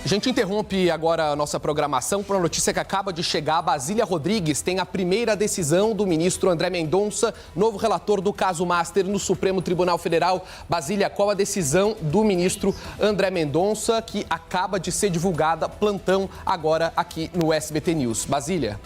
A gente interrompe agora a nossa programação para uma notícia que acaba de chegar. Basília Rodrigues tem a primeira decisão do ministro André Mendonça, novo relator do caso Master no Supremo Tribunal Federal. Basília, qual a decisão do ministro André Mendonça que acaba de ser divulgada, plantão agora aqui no SBT News? Basília.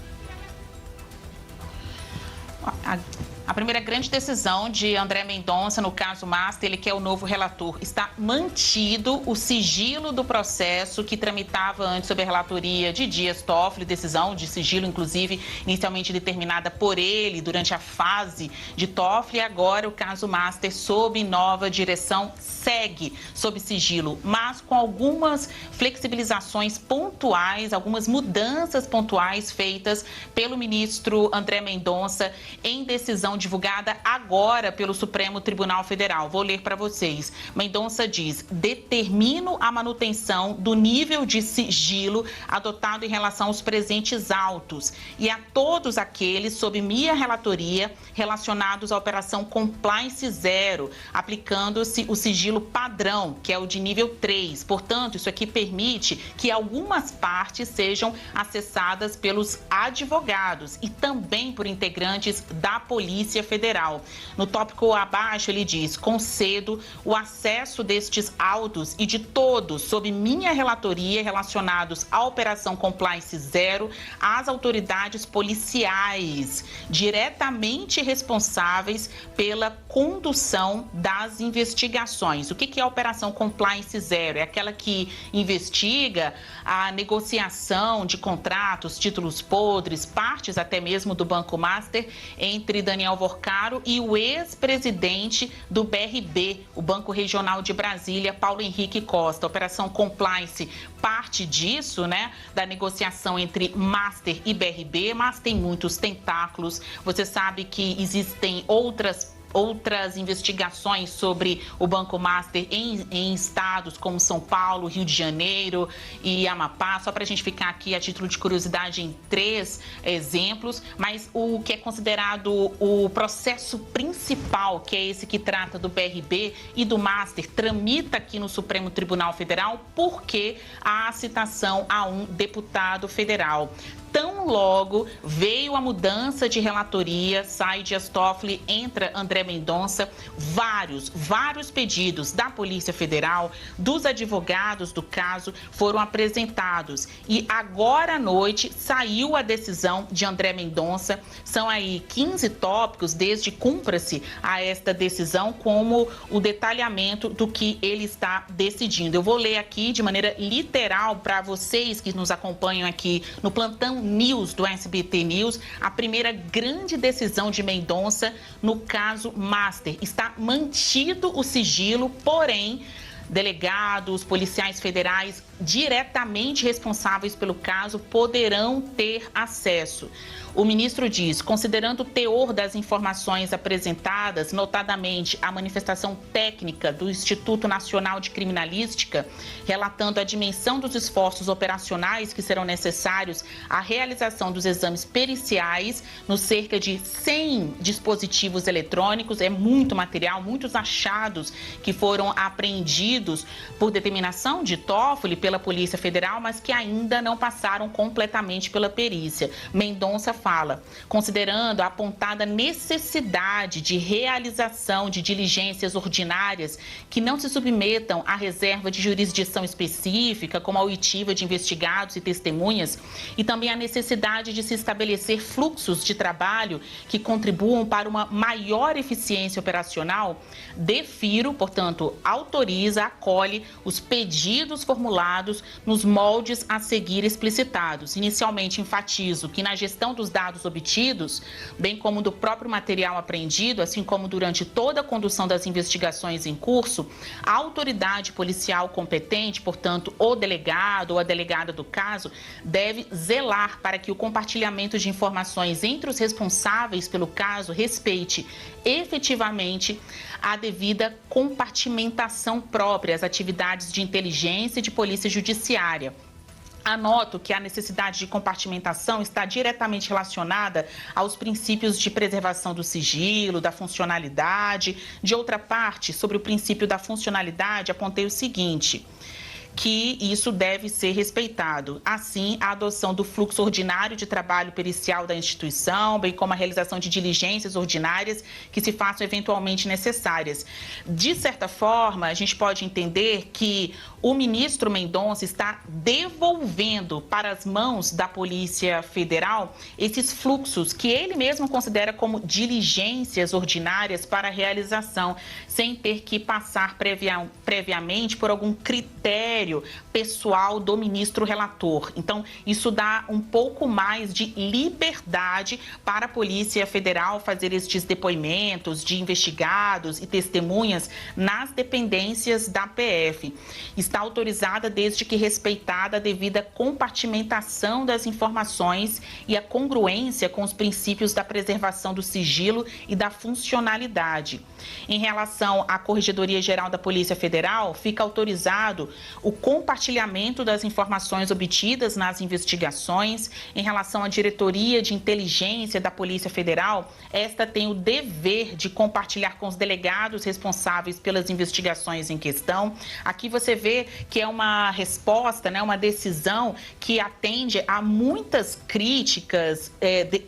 A primeira grande decisão de André Mendonça no caso Master, ele que é o novo relator, está mantido o sigilo do processo que tramitava antes sob a relatoria de Dias Toffoli, decisão de sigilo, inclusive, inicialmente determinada por ele durante a fase de Toffoli. Agora o caso Master, sob nova direção, segue sob sigilo, mas com algumas flexibilizações pontuais, algumas mudanças pontuais feitas pelo ministro André Mendonça em decisão divulgada agora pelo Supremo Tribunal Federal. Vou ler para vocês. Mendonça diz: determino a manutenção do nível de sigilo adotado em relação aos presentes autos e a todos aqueles sob minha relatoria relacionados à Operação Compliance Zero, aplicando-se o sigilo padrão, que é o de nível 3. Portanto, isso aqui permite que algumas partes sejam acessadas pelos advogados e também por integrantes da Polícia Federal. No tópico abaixo, ele diz: concedo o acesso destes autos e de todos sob minha relatoria relacionados à Operação Compliance Zero às autoridades policiais diretamente responsáveis pela condução das investigações. O que é a Operação Compliance Zero? É aquela que investiga a negociação de contratos, títulos podres, partes até mesmo do Banco Master, entre Daniel Vorcaro e o ex-presidente do BRB, o Banco Regional de Brasília, Paulo Henrique Costa. A Operação Compliance parte disso, né, da negociação entre Master e BRB, mas tem muitos tentáculos. Você sabe que existem outras investigações sobre o Banco Master em estados como São Paulo, Rio de Janeiro e Amapá. Só para a gente ficar aqui a título de curiosidade em 3 exemplos, mas o que é considerado o processo principal, que é esse que trata do BRB e do Master, tramita aqui no Supremo Tribunal Federal porque há citação a um deputado federal. Tão logo veio a mudança de relatoria, sai Dias Toffoli, entra André Mendonça, vários pedidos da Polícia Federal, dos advogados do caso foram apresentados. E agora à noite saiu a decisão de André Mendonça. São aí 15 tópicos, desde cumpra-se a esta decisão, como o detalhamento do que ele está decidindo. Eu vou ler aqui de maneira literal para vocês que nos acompanham aqui no Plantão News do SBT News, a primeira grande decisão de Mendonça no caso Master. Está mantido o sigilo, porém, delegados, policiais federais diretamente responsáveis pelo caso poderão ter acesso. O ministro diz: considerando o teor das informações apresentadas, notadamente a manifestação técnica do Instituto Nacional de Criminalística, relatando a dimensão dos esforços operacionais que serão necessários à realização dos exames periciais nos cerca de 100 dispositivos eletrônicos, é muito material, muitos achados que foram apreendidos por determinação de Toffoli pela Polícia Federal, mas que ainda não passaram completamente pela perícia. Mendonça fala: considerando a apontada necessidade de realização de diligências ordinárias que não se submetam à reserva de jurisdição específica, como a oitiva de investigados e testemunhas, e também a necessidade de se estabelecer fluxos de trabalho que contribuam para uma maior eficiência operacional, defiro, portanto, autoriza, acolhe os pedidos formulados nos moldes a seguir explicitados. Inicialmente, enfatizo que na gestão dos dados obtidos, bem como do próprio material apreendido, assim como durante toda a condução das investigações em curso, a autoridade policial competente, portanto, o delegado ou a delegada do caso, deve zelar para que o compartilhamento de informações entre os responsáveis pelo caso respeite efetivamente a devida compartimentação própria, as atividades de inteligência e de polícia judiciária. Anoto que a necessidade de compartimentação está diretamente relacionada aos princípios de preservação do sigilo, da funcionalidade. De outra parte, sobre o princípio da funcionalidade, apontei o seguinte: que isso deve ser respeitado. Assim, a adoção do fluxo ordinário de trabalho pericial da instituição, bem como a realização de diligências ordinárias que se façam eventualmente necessárias. De certa forma, a gente pode entender que o ministro Mendonça está devolvendo para as mãos da Polícia Federal esses fluxos que ele mesmo considera como diligências ordinárias para a realização, sem ter que passar previamente por algum critério pessoal do ministro relator. Então, isso dá um pouco mais de liberdade para a Polícia Federal fazer estes depoimentos de investigados e testemunhas nas dependências da PF. Está autorizada desde que respeitada a devida compartimentação das informações e a congruência com os princípios da preservação do sigilo e da funcionalidade. Em relação à Corregedoria Geral da Polícia Federal, fica autorizado o compartilhamento das informações obtidas nas investigações. Em relação à Diretoria de Inteligência da Polícia Federal, esta tem o dever de compartilhar com os delegados responsáveis pelas investigações em questão. Aqui você vê que é uma resposta, uma decisão que atende a muitas críticas,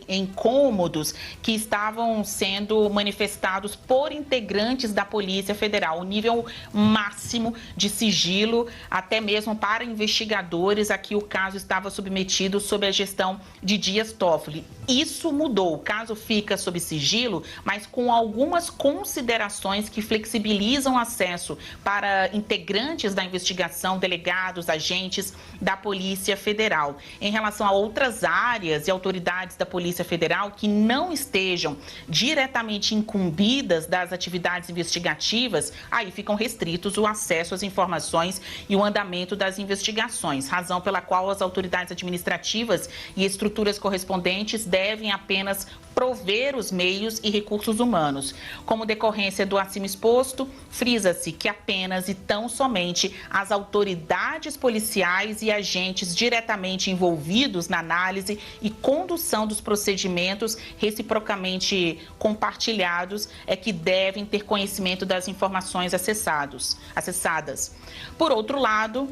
incômodos que estavam sendo manifestados por integrantes da Polícia Federal. O nível máximo de sigilo, até mesmo para investigadores, aqui o caso estava submetido sob a gestão de Dias Toffoli. Isso mudou, o caso fica sob sigilo, mas com algumas considerações que flexibilizam o acesso para integrantes da investigação, delegados, agentes da Polícia Federal. Em relação a outras áreas e autoridades da Polícia Federal que não estejam diretamente incumbidas das atividades investigativas, aí ficam restritos o acesso às informações e o andamento das investigações, razão pela qual as autoridades administrativas e estruturas correspondentes devem apenas prover os meios e recursos humanos. Como decorrência do acima exposto, frisa-se que apenas e tão somente as autoridades policiais e agentes diretamente envolvidos na análise e condução dos procedimentos reciprocamente compartilhados é que devem ter conhecimento das informações acessadas. Por outro lado,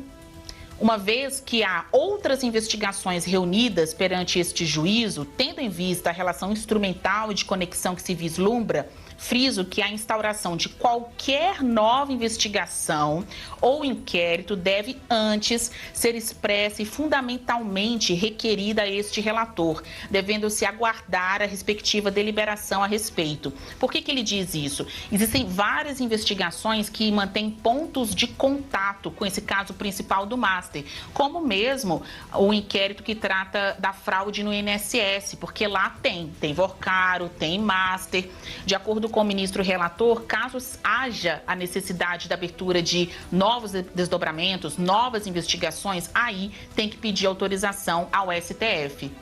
uma vez que há outras investigações reunidas perante este juízo, tendo em vista a relação instrumental e de conexão que se vislumbra, friso que a instauração de qualquer nova investigação ou inquérito deve antes ser expressa e fundamentalmente requerida a este relator, devendo-se aguardar a respectiva deliberação a respeito. Por que ele diz isso? Existem várias investigações que mantêm pontos de contato com esse caso principal do Master, como mesmo o inquérito que trata da fraude no INSS, porque lá tem Vorcaro, tem Master. De acordo com o ministro relator, caso haja a necessidade da abertura de novos desdobramentos, novas investigações, aí tem que pedir autorização ao STF.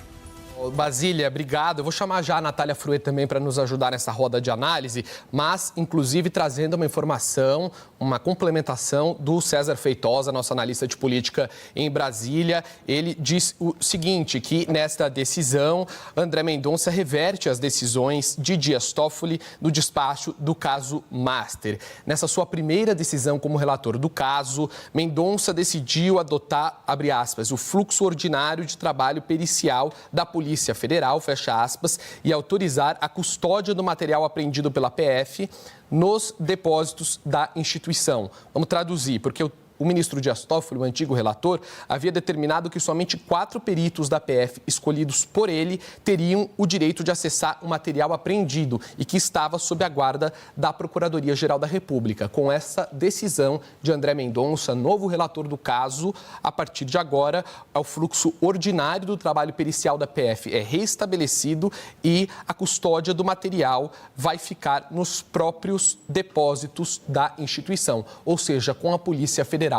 Basília, obrigado. Eu vou chamar já a Natália Fruet também para nos ajudar nessa roda de análise, mas, inclusive, trazendo uma informação, uma complementação do César Feitosa, nosso analista de política em Brasília. Ele diz o seguinte, que nesta decisão, André Mendonça reverte as decisões de Dias Toffoli no despacho do caso Master. Nessa sua primeira decisão como relator do caso, Mendonça decidiu adotar, abre aspas, o fluxo ordinário de trabalho pericial da Polícia Federal, fecha aspas, e autorizar a custódia do material apreendido pela PF nos depósitos da instituição. Vamos traduzir, porque o ministro Dias Toffoli, o antigo relator, havia determinado que somente 4 peritos da PF escolhidos por ele teriam o direito de acessar o material apreendido e que estava sob a guarda da Procuradoria-Geral da República. Com essa decisão de André Mendonça, novo relator do caso, a partir de agora, o fluxo ordinário do trabalho pericial da PF é restabelecido e a custódia do material vai ficar nos próprios depósitos da instituição, ou seja, com a Polícia Federal.